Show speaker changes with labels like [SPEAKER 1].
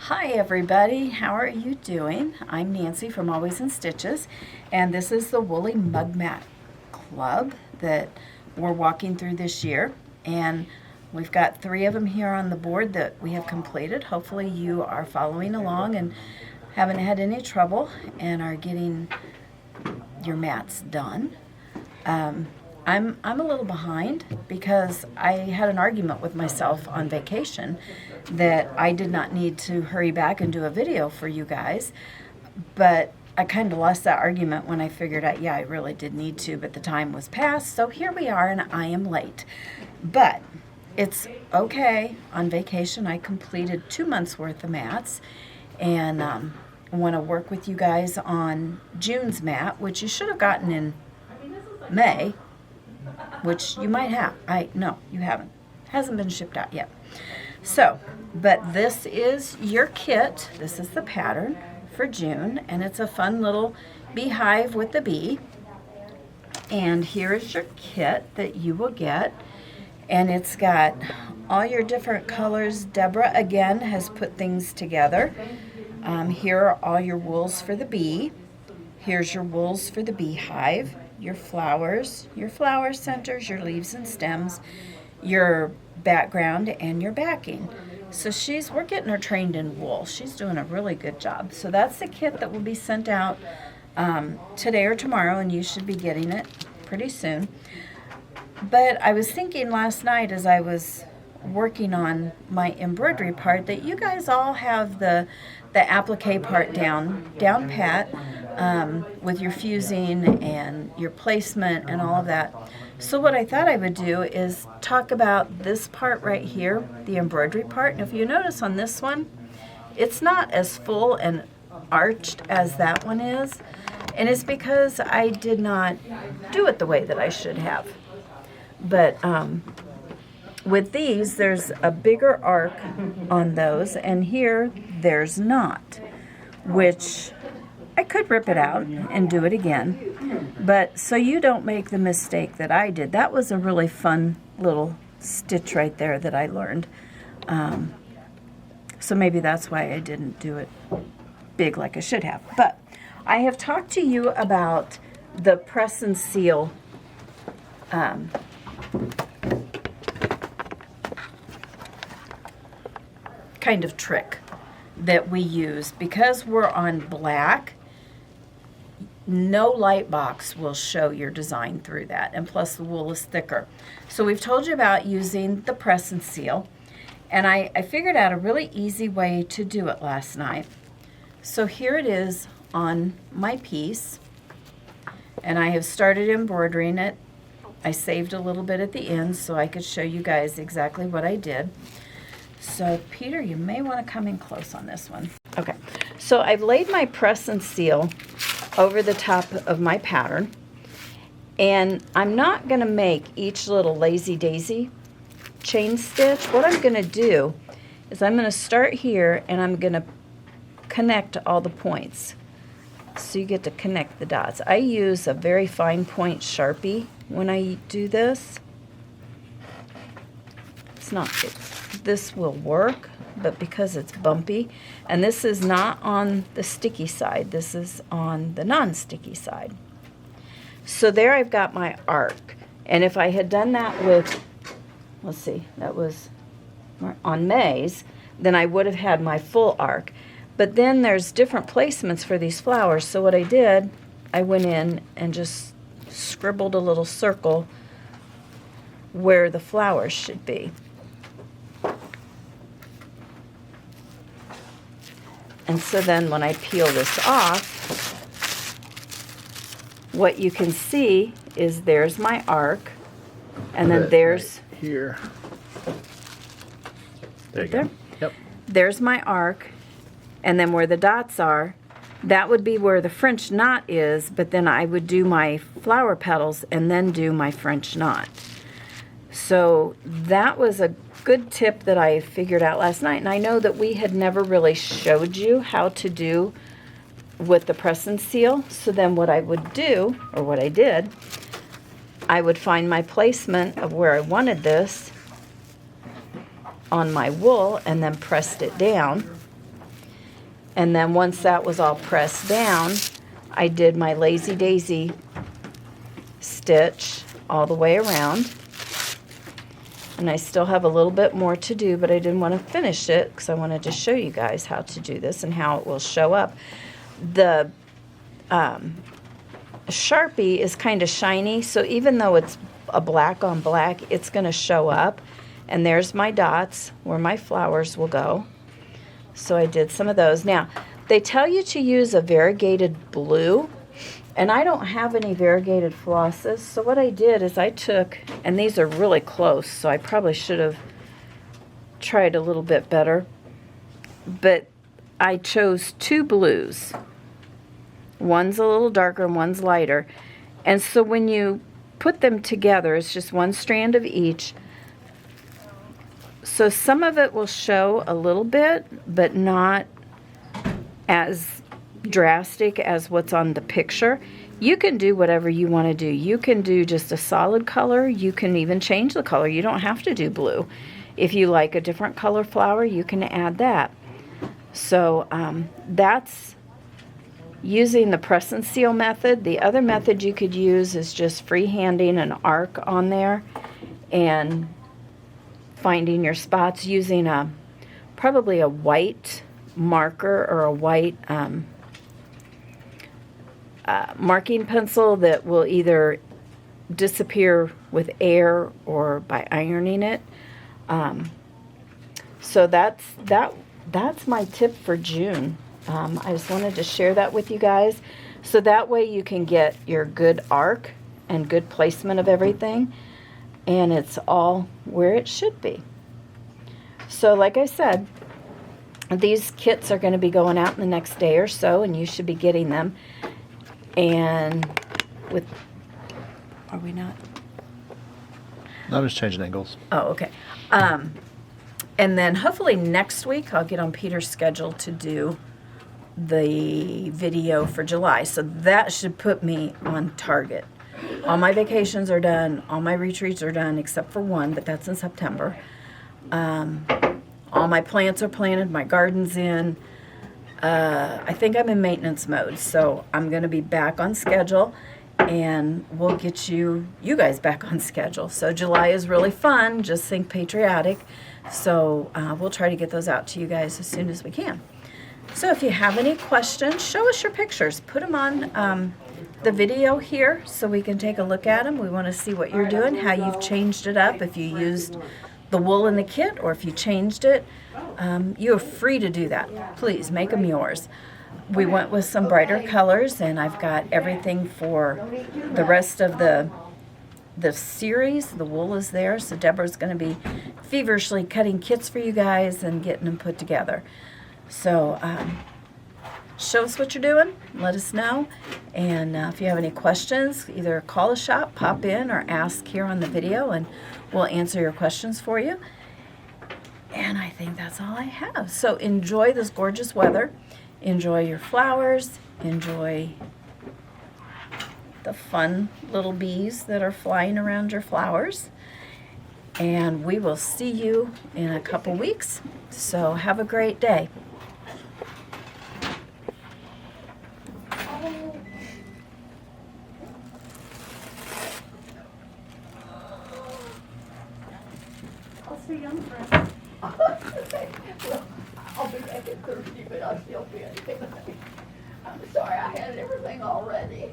[SPEAKER 1] Hi everybody, how are you doing? I'm Nancy from Always in Stitches, and this is the Woolly Mug Mat Club that we're walking through this year. And we've got 3 of them here on the board that we have completed. Hopefully you are following along and haven't had any trouble and are getting your mats done. I'm a little behind because I had an argument with myself on vacation that I did not need to hurry back and do a video for you guys, but I kind of lost that argument when I figured out, yeah, I really did need to, but the time was past, so here we are and I am late. But it's okay. On vacation, I completed 2 months worth of mats, and I want to work with you guys on June's mat, which you should have gotten in May, which you might have. No, you haven't. Hasn't been shipped out yet. So, but this is your kit. This is the pattern for June, and it's a fun little beehive with the bee. And here is your kit that you will get, and it's got all your different colors. Deborah again has put things together. Here are all your wools for the bee. Here's your wools for the beehive, your flowers, your flower centers, your leaves and stems, your background, and your backing. So we're getting her trained in wool. She's doing a really good job. So that's the kit that will be sent out today or tomorrow, and you should be getting it pretty soon. But I was thinking last night as I was working on my embroidery part that you guys all have the applique part down pat, with your fusing and your placement and all of that. So what I thought I would do is talk about this part right here, the embroidery part. And if you notice on this one, it's not as full and arched as that one is. And it's because I did not do it the way that I should have. But with these, there's a bigger arc on those, and here there's not, which I could rip it out and do it again. But so you don't make the mistake that I did. That was a really fun little stitch right there that I learned. So maybe that's why I didn't do it big like I should have. But I have talked to you about the press and seal kind of trick that we use. Because we're on black, no light box will show your design through that, and plus the wool is thicker. So we've told you about using the press and seal, and I figured out a really easy way to do it last night. So here it is on my piece, and I have started embroidering it. I saved a little bit at the end so I could show you guys exactly what I did. So Peter, you may want to come in close on this one. Okay, so I've laid my press and seal over the top of my pattern, and I'm not going to make each little lazy daisy chain stitch. What I'm going to do is I'm going to start here and I'm going to connect all the points. So you get to connect the dots. I use a very fine point Sharpie when I do this. This will work, but because it's bumpy, and this is not on the sticky side, this is on the non-sticky side. So there I've got my arc, and if I had done that with, let's see, that was on May's, then I would have had my full arc. But then there's different placements for these flowers, so what I did, I went in and just scribbled a little circle where the flowers should be. And so then when I peel this off, what you can see is there's my arc, and then there's
[SPEAKER 2] right here. There you
[SPEAKER 1] there.
[SPEAKER 2] go. Yep.
[SPEAKER 1] There's my arc, and then where the dots are, that would be where the French knot is, but then I would do my flower petals and then do my French knot. So that was a good tip that I figured out last night, and I know that we had never really showed you how to do with the press and seal. So then what I would do, or what I did, I would find my placement of where I wanted this on my wool and then pressed it down And then once that was all pressed down, I did my Lazy Daisy stitch all the way around. And I still have a little bit more to do, but I didn't want to finish it because I wanted to show you guys how to do this and how it will show up. The Sharpie is kind of shiny, so even though it's a black on black, it's going to show up. And there's my dots where my flowers will go. So I did some of those. Now, they tell you to use a variegated blue, and I don't have any variegated flosses. So what I did is I took, and these are really close, so I probably should have tried a little bit better, but I chose two blues. One's a little darker and one's lighter. And so when you put them together, it's just one strand of each. So some of it will show a little bit, but not as drastic as what's on the picture. You can do whatever you want to do. You can do just a solid color. You can even change the color. You don't have to do blue. If you like a different color flower, you can add that. So that's using the press and seal method. The other method you could use is just freehanding an arc on there and finding your spots using probably a white marker or a white marking pencil that will either disappear with air or by ironing it. So that's my tip for June. I just wanted to share that with you guys, so that way you can get your good arc and good placement of everything, and it's all where it should be. So like I said, these kits are going to be going out in the next day or so, and you should be getting them. And with, are we not?
[SPEAKER 2] I was changing angles.
[SPEAKER 1] Oh, okay. And then hopefully next week I'll get on Peter's schedule to do the video for July. So that should put me on target. All my vacations are done. All my retreats are done except for one, but that's in September. All my plants are planted. My garden's in. I think I'm in maintenance mode, so I'm going to be back on schedule, and we'll get you guys back on schedule. So July is really fun. Just think patriotic. So we'll try to get those out to you guys as soon as we can. So if you have any questions, show us your pictures. Put them on the video here so we can take a look at them. We want to see what you're doing, how you've changed it up, if you used the wool in the kit or if you changed it. You are free to do that. Please make them yours. We went with some brighter colors, and I've got everything for the rest of the series. The wool is there, so Deborah's going to be feverishly cutting kits for you guys and getting them put together. So show us what you're doing, let us know, and if you have any questions, either call the shop, pop in, or ask here on the video, and we'll answer your questions for you. And I think that's all I have. So enjoy this gorgeous weather, enjoy your flowers, enjoy the fun little bees that are flying around your flowers, and we will see you in a couple weeks. So have a great day.
[SPEAKER 3] I'll see you on Friday. Well, I'll be back at Thursday, but I'll still be at it. I'm sorry, I had everything all ready.